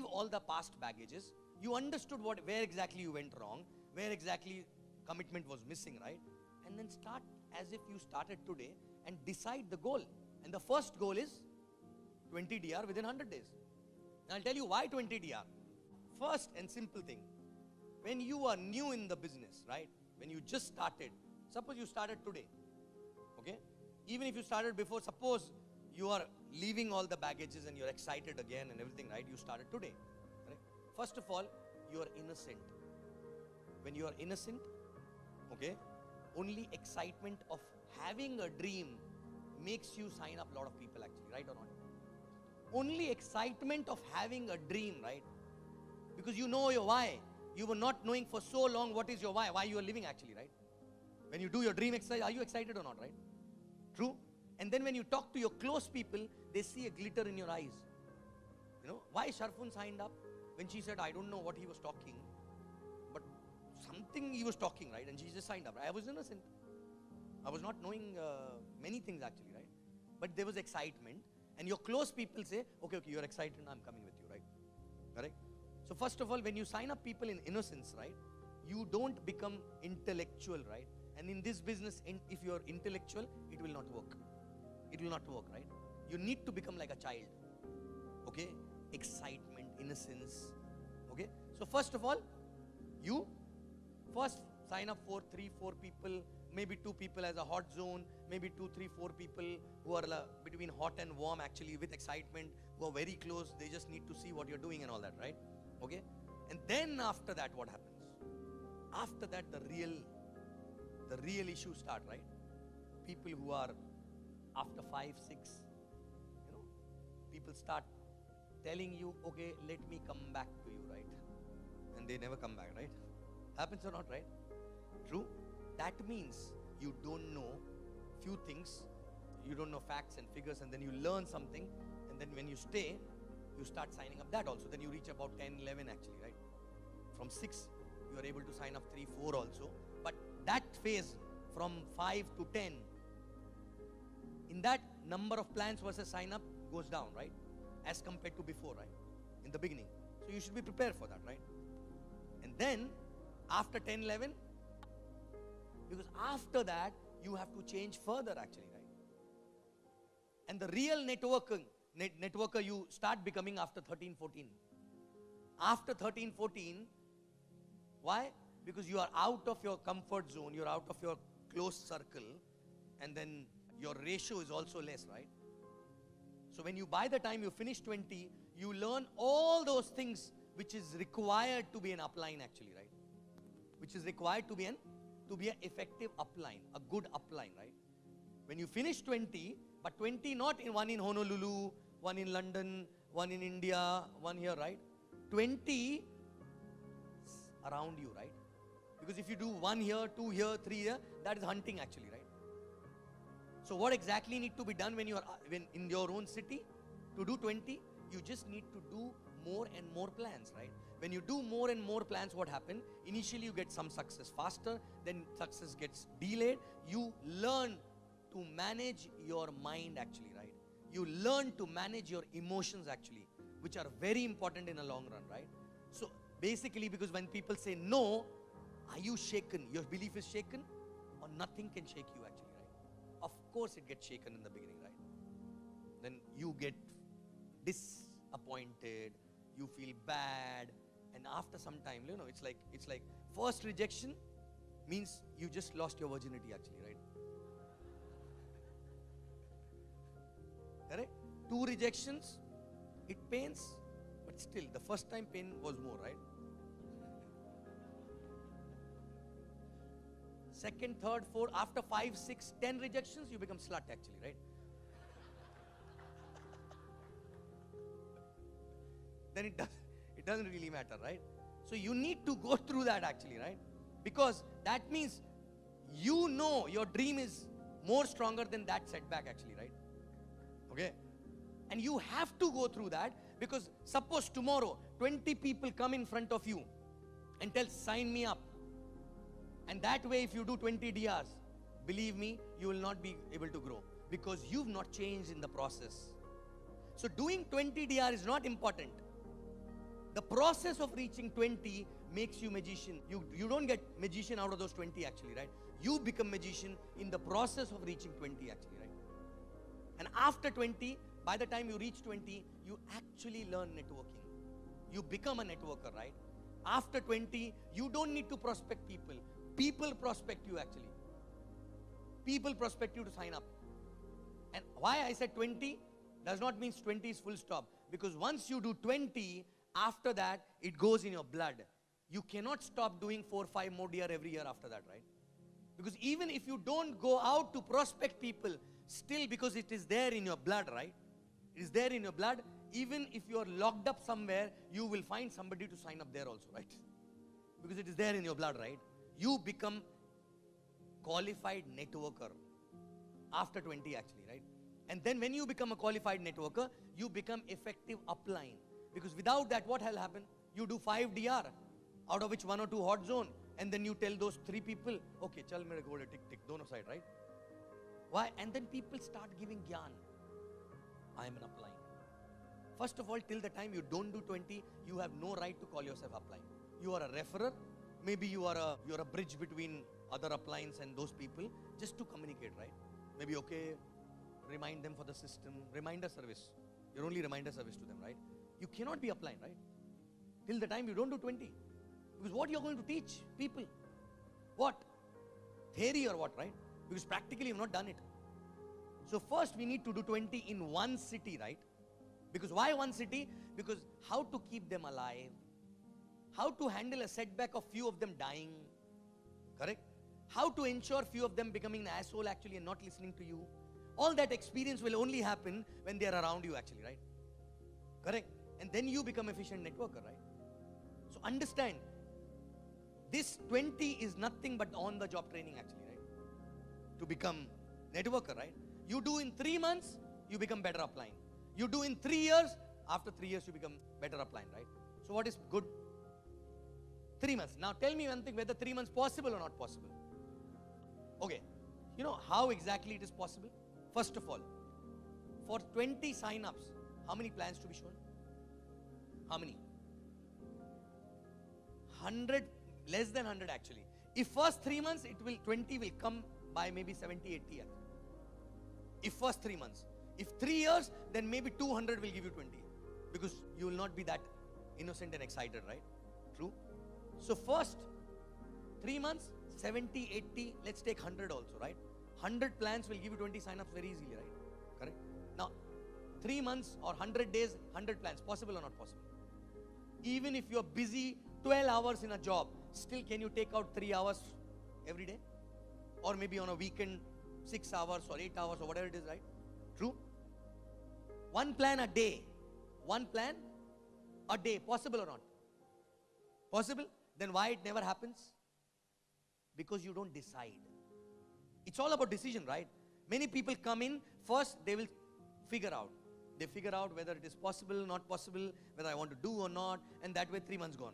all the past baggages. You understood where exactly you went wrong, where exactly commitment was missing, right? And then start as if you started today and decide the goal. And the first goal is 20 DR within 100 days. Now I'll tell you why 20 DR. First and simple thing, when you are new in the business, right? When you just started, suppose you started today, okay? Even if you started before, suppose you are leaving all the baggages and you're excited again and everything, right? You started today, right? First of all, you are innocent. When you are innocent, okay, only excitement of having a dream makes you sign up a lot of people actually, right or not? Only excitement of having a dream, right? Because you know your why. You were not knowing for so long what is your why you are living actually, right? When you do your dream exercise, are you excited or not, right? True? And then when you talk to your close people, they see a glitter in your eyes. You know, why Sharfun signed up? When she said, I don't know what he was talking, but something he was talking, right? And she just signed up. I was innocent. I was not knowing many things actually, right? But there was excitement. And your close people say, okay, you're excited, I'm coming with you, right? Correct? So first of all, when you sign up people in innocence, right, you don't become intellectual, right? And in this business, if you're intellectual, it will not work. It will not work, right? You need to become like a child, okay? Excitement, innocence, okay? So first of all, you first sign up for 3-4 people, maybe 2 people as a hot zone, maybe 2-3-4 people who are between hot and warm actually with excitement, who are very close. They just need to see what you're doing and all that, right? Okay? And then after that, what happens? After that, the real issues start, right? People who are after 5, 6, people start telling you, okay, let me come back to you, right? And they never come back, right? Happens or not, right? True? That means you don't know few things, you don't know facts and figures, and then you learn something, and then when you stay, you start signing up that also. Then you reach about 10, 11 actually, right? From 6, you are able to sign up 3, 4 also. But that phase from 5 to 10, in that number of plans versus sign up goes down, right? As compared to before, right? In the beginning. So you should be prepared for that, right? And then after 10, 11, because after that, you have to change further actually, right? And the real networker you start becoming after 13, 14. After 13, 14, why? Because you are out of your comfort zone, you're out of your close circle, and then your ratio is also less, right? So when you, by the time you finish 20, you learn all those things which is required to be an upline actually, right? Which is required to be an effective upline, a good upline, right? When you finish 20, but 20 not in one in Honolulu, one in London, one in India, one here, right? 20 around you, right? Because if you do 1 here, 2 here, 3 here, that is hunting actually, right? So what exactly need to be done when you are in your own city to do 20? You just need to do more and more plans, right? When you do more and more plans, what happens? Initially you get some success faster, then success gets delayed. You learn to manage your mind actually, right? You learn to manage your emotions actually, which are very important in a long run, right? So basically, because when people say no, are you shaken? Your belief is shaken, or nothing can shake you actually, right? Of course it gets shaken in the beginning, right? Then you get disappointed, you feel bad, and after some time, it's like first rejection means you just lost your virginity actually, right? Correct? 2 rejections, it pains, but still the first time pain was more, right? Second, third, fourth, after 5, 6, 10 rejections, you become slut actually, right? Then it doesn't really matter, right? So you need to go through that actually, right? Because that means you know your dream is more stronger than that setback actually, right? Okay? And you have to go through that, because suppose tomorrow 20 people come in front of you and tell, sign me up. And that way, if you do 20 DRs, believe me, you will not be able to grow, because you've not changed in the process. So doing 20 DR is not important. The process of reaching 20 makes you magician. You don't get magician out of those 20 actually, right? You become magician in the process of reaching 20 actually, right? And after 20, by the time you reach 20, you actually learn networking. You become a networker, right? After 20, you don't need to prospect people. People prospect you actually. People prospect you to sign up. And why I said 20 does not mean 20 is full stop. Because once you do 20, after that, it goes in your blood. You cannot stop doing 4 or 5 more year every year after that, right? Because even if you don't go out to prospect people, still because it is there in your blood, right? It is there in your blood. Even if you are locked up somewhere, you will find somebody to sign up there also, right? Because it is there in your blood, right? You become qualified networker after 20 actually, right? And then when you become a qualified networker, you become effective upline. Because without that, what will happen? You do 5 DR, out of which 1 or 2 hot zone, and then you tell those 3 people, okay, chal mere go tick tick, dono side, right? Why? And then people start giving gyan. I am an upline. First of all, till the time you don't do 20, you have no right to call yourself upline. You are a referrer. Maybe you are a bridge between other uplines and those people, just to communicate, right? Maybe, okay, remind them for the system, reminder service. You're only reminder service to them, right? You cannot be upline, right? Till the time you don't do 20. Because what you're going to teach people? What? Theory or what, right? Because practically you've not done it. So first we need to do 20 in one city, right? Because why one city? Because how to keep them alive, how to handle a setback of few of them dying, correct? How to ensure few of them becoming an asshole actually and not listening to you. All that experience will only happen when they are around you actually, right? Correct? And then you become efficient networker, right? So understand, this 20 is nothing but on the job training actually, right? To become networker, right? You do in 3 months, you become better upline. You do in 3 years, after 3 years you become better upline, right? So what is good? 3 months. Now tell me one thing, whether 3 months possible or not possible. Okay, you know how exactly it is possible? First of all, for 20 sign-ups, how many plans to be shown? How many? 100, less than 100 actually. If first 3 months, 20 will come by maybe 70, 80 actually. If first 3 months. If 3 years, then maybe 200 will give you 20. Because you will not be that innocent and excited, right? True? So first 3 months, 70, 80, let's take 100 also, right? 100 plans will give you 20 sign-ups very easily, right? Correct? Now, 3 months or 100 days, 100 plans, possible or not possible? Even if you're busy 12 hours in a job, still can you take out 3 hours every day? Or maybe on a weekend, 6 hours or 8 hours or whatever it is, right? True? One plan a day. One plan a day. Possible or not? Possible? Then why it never happens? Because you don't decide. It's all about decision, right? Many people come in, first they will figure out. They figure out whether it is possible, not possible, whether I want to do or not, and that way 3 months gone.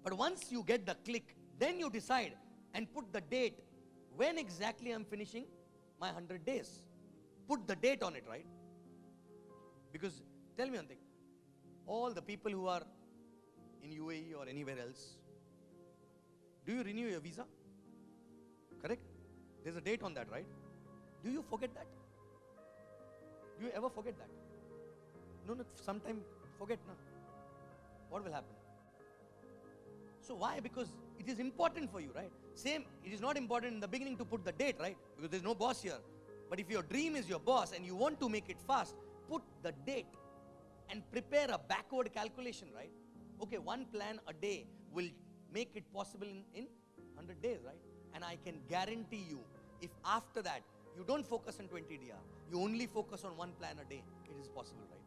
But once you get the click, then you decide and put the date. When exactly I'm finishing my 100 days? Put the date on it, right? Because, tell me one thing. All the people who are in UAE or anywhere else, do you renew your visa? Correct? There's a date on that, right? Do you forget that? Do you ever forget that? No, sometime forget, no. What will happen? So why? Because it is important for you, right? Same, it is not important in the beginning to put the date, right? Because there's no boss here. But if your dream is your boss and you want to make it fast, put the date and prepare a backward calculation, right? Okay, one plan a day will make it possible in 100 days, right? And I can guarantee you, if after that you don't focus on 20 DR, you only focus on one plan a day, it is possible, right?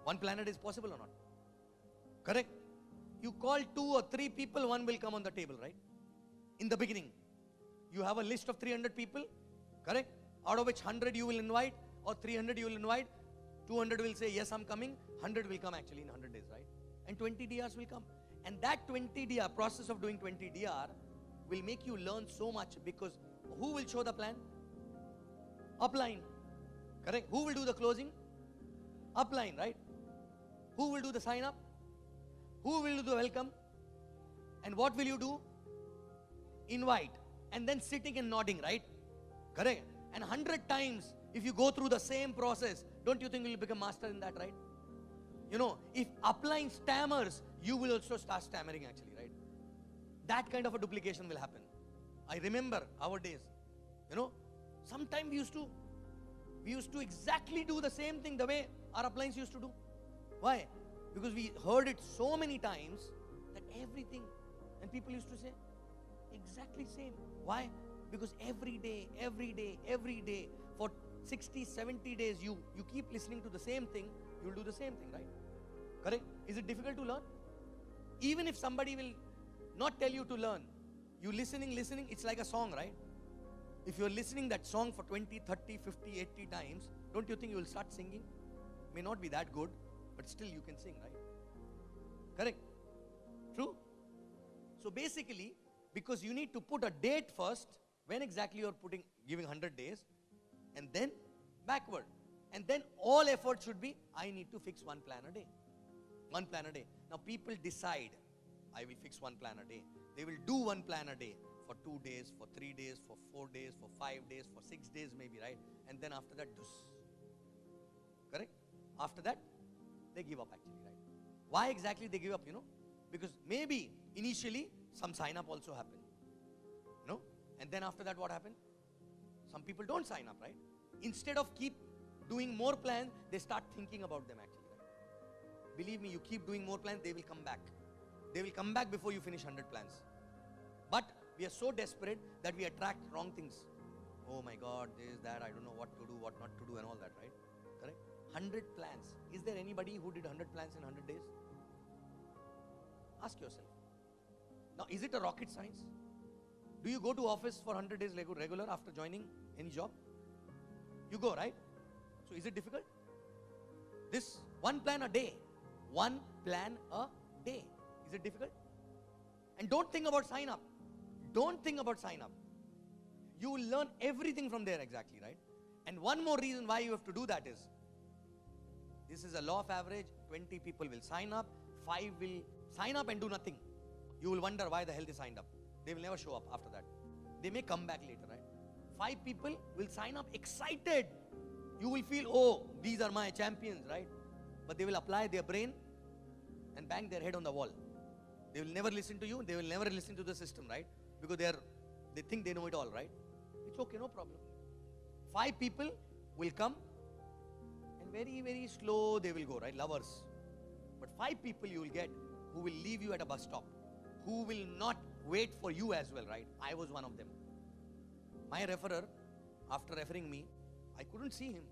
One plan a day is possible or not? Correct? You call 2 or 3 people, one will come on the table, right? In the beginning, you have a list of 300 people, correct? Out of which 100 you will invite, or 300 you will invite, 200 will say, yes, I'm coming, 100 will come actually in 100 days, right? And 20 DRs will come. And that 20 DR, process of doing 20 DR, will make you learn so much, because who will show the plan? Upline, correct? Who will do the closing? Upline, right? Who will do the sign up? Who will do the welcome? And what will you do? Invite. And then sitting and nodding, right? Correct? And 100 times, if you go through the same process, don't you think you will become master in that, right? You know, if upline stammers, you will also start stammering actually, right? That kind of a duplication will happen. I remember our days, you know, sometimes we used to exactly do the same thing the way our uplines used to do. Why? Because we heard it so many times that everything, and people used to say, exactly same. Why? Because every day, for 60, 70 days, you keep listening to the same thing, you'll do the same thing, right? Correct? Is it difficult to learn? Even if somebody will not tell you to learn, you listening, it's like a song, right? If you're listening that song for 20, 30, 50, 80 times, don't you think you will start singing? May not be that good, but still you can sing, right? Correct? True? So basically, because you need to put a date first, when exactly you're giving 100 days, and then backward. And then all effort should be, I need to fix one plan a day. One plan a day. Now people decide, I will fix one plan a day. They will do one plan a day for 2 days, for 3 days, for 4 days, for 5 days, for 6 days maybe, right? And then after that, correct? After that, they give up actually, right? Why exactly they give up, you know? Because maybe initially some sign up also happened, you know? And then after that what happened? Some people don't sign up, right? Instead of keep doing more plans, they start thinking about them actually, right? Believe me, you keep doing more plans, they will come back. They will come back before you finish 100 plans. But we are so desperate that we attract wrong things. Oh my God, this, that, I don't know what to do, what not to do and all that, right? Correct? 100 plans. Is there anybody who did 100 plans in 100 days? Ask yourself. Now, is it a rocket science? Do you go to office for 100 days regular after joining any job? You go, right? So is it difficult? This one plan a day. One plan a day. Is it difficult? And don't think about sign up. Don't think about sign up. You will learn everything from there exactly, right? And one more reason why you have to do that is, this is a law of average. 20 people will sign up. 5 will sign up and do nothing. You will wonder why the hell they signed up. They will never show up after that. They may come back later, right? 5 people will sign up excited. You will feel, oh, these are my champions, right? But they will apply their brain and bang their head on the wall. They will never listen to you. They will never listen to the system, right? Because they think they know it all, right? It's okay, no problem. 5 people will come and very slow they will go, right? Lovers. But 5 people you will get who will leave you at a bus stop, who will not wait for you as well, right? I was one of them. My referrer, after referring me, I couldn't see him.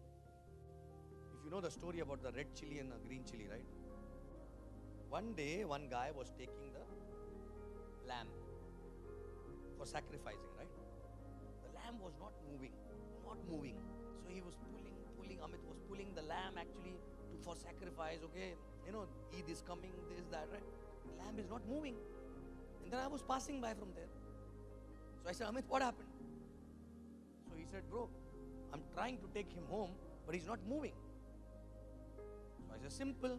If you know the story about the red chili and the green chili, right? One day, one guy was taking the lamb for sacrificing, right? The lamb was not moving. So he was pulling, Amit was pulling the lamb actually for sacrifice, okay? You know, Eid is coming, this, that, right? The lamb is not moving. And then I was passing by from there. So I said, Amit, what happened? So he said, bro, I'm trying to take him home, but he's not moving. So I said, simple.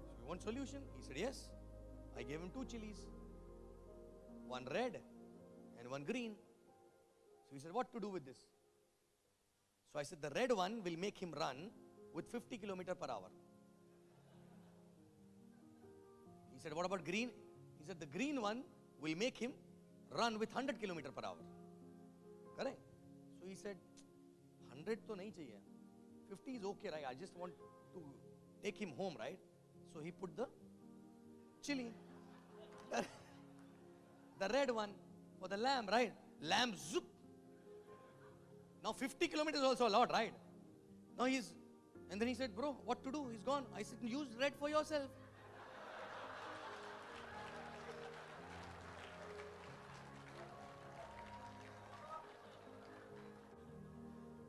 So you want solution? He said, yes. I gave him 2 chilies. One red and one green. So he said, what to do with this? So I said, the red one will make him run with 50 km per hour. He said, what about green? He said, the green one will make him run with 100 km per hour. Correct? So he said, 100 to nahi chahiye. 50 is okay, right? I just want to take him home, right? So he put the chili. The red one for the lamb, right? Lamb zoop. Now 50 kilometers is also a lot, right? Now and then he said, bro, what to do? He's gone. I said, use red for yourself.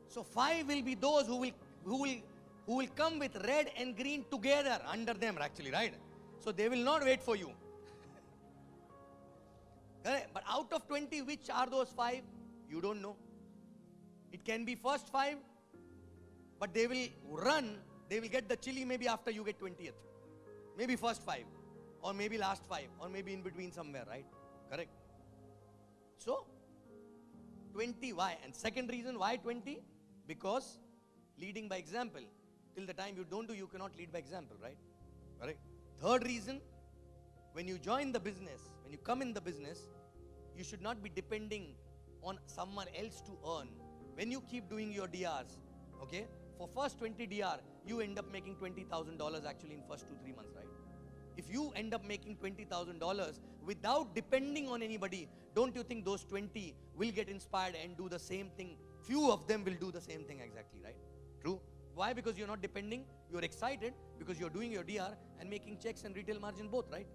So 5 will be those who will come with red and green together under them actually, right? So they will not wait for you. Correct? But out of 20, which are those 5? You don't know. It can be first 5, but they will run, they will get the chili maybe after you get 20th. maybe first 5, or maybe last 5, or maybe in between somewhere, right? Correct. So 20, why? And second reason why 20, because leading by example. Till the time you don't do, you cannot lead by example, right? Correct. Third reason, when you join the business, when you come in the business, you should not be depending on someone else to earn. When you keep doing your DRs, okay, for first 20 DR, you end up making $20,000 actually in first 2-3 months, right? If you end up making $20,000 without depending on anybody, don't you think those 20 will get inspired and do the same thing? Few of them will do the same thing exactly, right? True. Why? Because you're not depending, you're excited because you're doing your DR and making checks and retail margin both, right?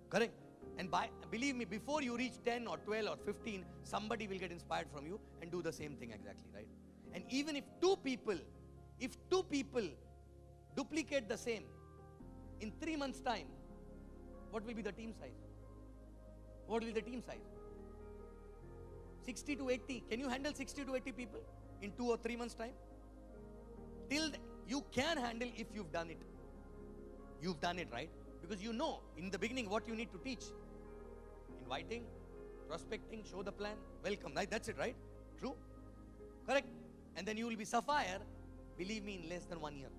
Correct. And believe me, before you reach 10 or 12 or 15, somebody will get inspired from you and do the same thing exactly, right? And even if two people duplicate the same, in 3 months' time, what will be the team size? What will be the team size? 60 to 80. Can you handle 60 to 80 people in 2 or 3 months' time? You can handle if you've done it. You've done it, right? Because you know in the beginning what you need to teach. Inviting, prospecting, show the plan, welcome, right? That's it, right? True? Correct? And then you will be Sapphire, believe me, in less than 1 year.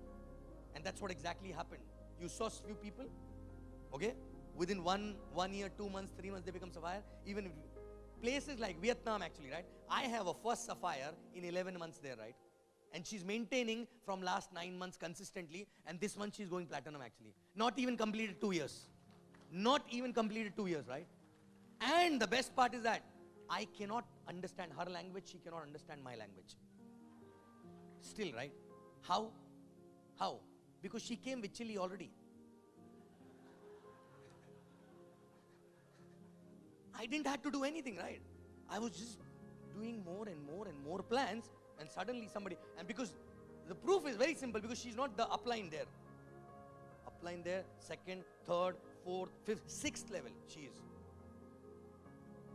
And that's what exactly happened. You saw few people, okay? Within one year, 2 months, 3 months, they become Sapphire. Even if places like Vietnam actually, right? I have a first Sapphire in 11 months there, right? And she's maintaining from last 9 months consistently, and this month she's going platinum actually. Not even completed 2 years. Not even completed 2 years, right? And the best part is that I cannot understand her language, she cannot understand my language. Still, right? How? How? Because she came with chili already. I didn't have to do anything, right? I was just doing more and more and more plans, and suddenly somebody, and because the proof is very simple, because she's not the upline there. Upline there, second, third, fourth, fifth, sixth level, she is.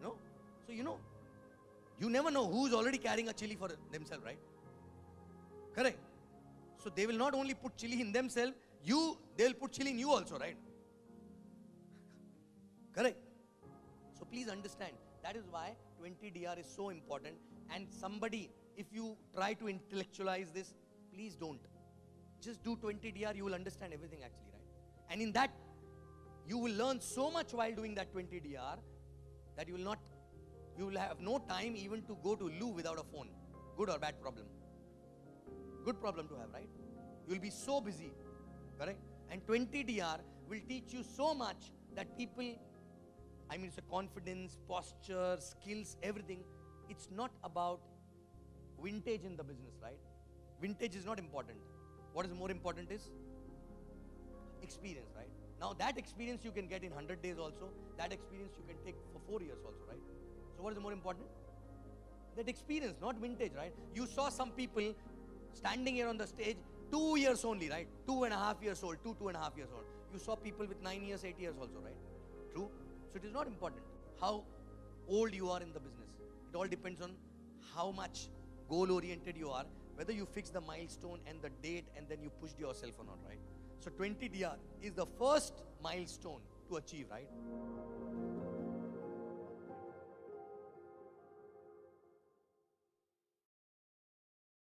No? So you never know who's already carrying a chili for themselves, right? Correct. So they will not only put chili in themselves, they will put chili in you also, right? Correct. So please understand, that is why 20 DR is so important. And somebody, if you try to intellectualize this, please don't. Just do 20 DR, you will understand everything actually, right? And in that, you will learn so much while doing that 20 DR that you will have no time even to go to loo without a phone. Good or bad problem? Good problem to have, right? You will be so busy, correct? And 20 DR will teach you so much that people, it's a confidence, posture, skills, everything. It's not about vintage in the business, right? Vintage is not important. What is more important is experience, right? Now that experience you can get in 100 days also. That experience you can take for 4 years also, right? So what is more important? That experience, not vintage, right? You saw some people standing here on the stage 2 years only, right? 2.5 years old, 2.5 years old. You saw people with 9 years, 8 years also, right? True? So it is not important how old you are in the business. It all depends on how much goal-oriented you are, whether you fix the milestone and the date and then you pushed yourself or not, right? So 20 DR is the first milestone to achieve, right?